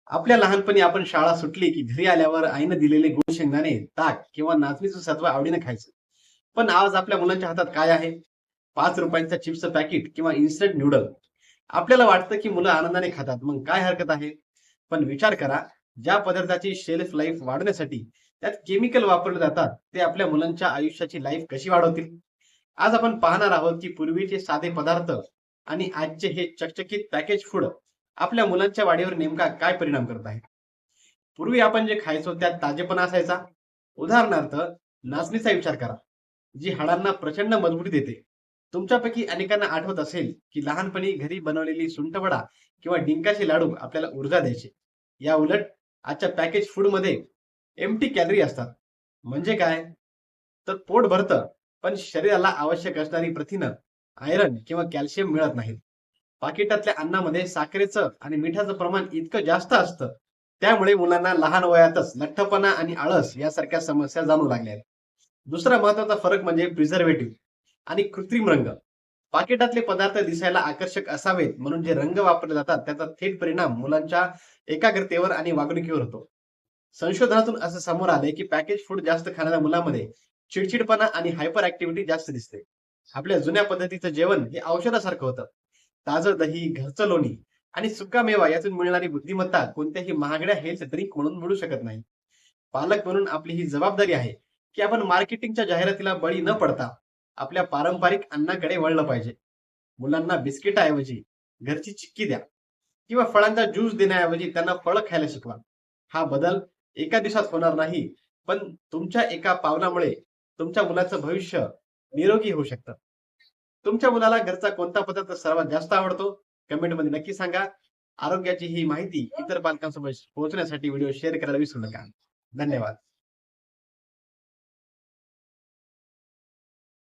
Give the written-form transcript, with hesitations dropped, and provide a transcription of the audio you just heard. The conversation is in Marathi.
आपल्या लहानपणी आपण शाळा सुटली की घरी आल्यावर आईनं दिलेले गुळ शेंगदाणे, ताक किंवा नाचणीचं सत्व आवडीनं खायचं. पण आज आपल्या मुलांच्या हातात काय आहे? 5 रुपयांचा चिप्सचं पॅकेट किंवा इन्स्टंट नूडल. आपल्याला वाटतं की मुलं आनंदाने खातात, मग काय हरकत आहे? पण विचार करा, ज्या पदार्थाची शेल्फ लाईफ वाढवण्यासाठी त्यात केमिकल वापरले जातात, ते आपल्या मुलांच्या आयुष्याची लाईफ कशी वाढवतील? आज आपण पाहणार आहोत की पूर्वीचे साधे पदार्थ आणि आजचे हे चकचकीत पॅकेज फूड आपल्या मुलांच्या वाढीवर नेमका काय परिणाम करत आहे. पूर्वी आपण जे खायचो त्यात ताजेपणा असायचा. उदाहरणार्थ, नाचणीचा विचार करा, जी हाडांना प्रचंड मजबूती देते. तुमच्यापैकी अनेकांना आठवत असेल की लहानपणी घरी बनवलेली सुंठवडा किंवा डिंकाचे लाडू आपल्याला ऊर्जा द्यायचे. या उलट आजच्या पॅकेज फूड मध्ये एम्प्टी कॅलरी असतात. म्हणजे काय? तर पोट भरतं, पण शरीराला आवश्यक असणारी प्रथिनं, आयरन किंवा कॅल्शियम मिळत नाहीत. पाकिटातल्या अन्नामध्ये साखरेचं आणि मिठाचं प्रमाण इतकं जास्त असतं, त्यामुळे मुलांना लहान वयातच लठ्ठपणा आणि आळस यासारख्या समस्या जाणवू लागल्या आहेत. दुसरा महत्वाचा फरक म्हणजे प्रिझर्वेटिव्ह आणि कृत्रिम रंग. पाकिटातले पदार्थ दिसायला आकर्षक असावेत म्हणून जे रंग वापरले जातात, त्याचा थेट परिणाम मुलांच्या एकाग्रतेवर आणि वागणुकीवर होतो. संशोधनातून असं समोर आलंय की पॅकेज फूड जास्त खाणाऱ्या मुलांमध्ये चिडचिडपणा आणि हायपर ऍक्टिव्हिटी जास्त दिसते. आपल्या जुन्या पद्धतीचं जेवण हे औषधासारखं होतं. ताजं दही, घरचं लोणी आणि सुका मेवा यातून मिळणारी बुद्धिमत्ता कोणत्याही महागड्या हेल्थ ड्रिंक म्हणून मिळू शकत नाही. पालक म्हणून आपली ही जबाबदारी आहे की आपण मार्केटिंगच्या जाहिरातीला बळी न पडता आपल्या पारंपरिक अन्नाकडे वळलं पाहिजे. मुलांना बिस्किटाऐवजी घरची चिक्की द्या किंवा फळांचा ज्यूस देण्याऐवजी त्यांना फळं खायला शिकवा. हा बदल एका दिवसात होणार नाही, पण तुमच्या एका पावलामुळे तुमच्या मुलाचं भविष्य निरोगी होऊ शकतं. तुमच्या मुलाला घरचा कोणता पदार्थ सर्वात जास्त आवडतो? कमेंटमध्ये नक्की सांगा. आरोग्याची ही माहिती इतर पालकांसोबत पोहोचण्यासाठी व्हिडिओ शेअर करायला विसरू नका. धन्यवाद.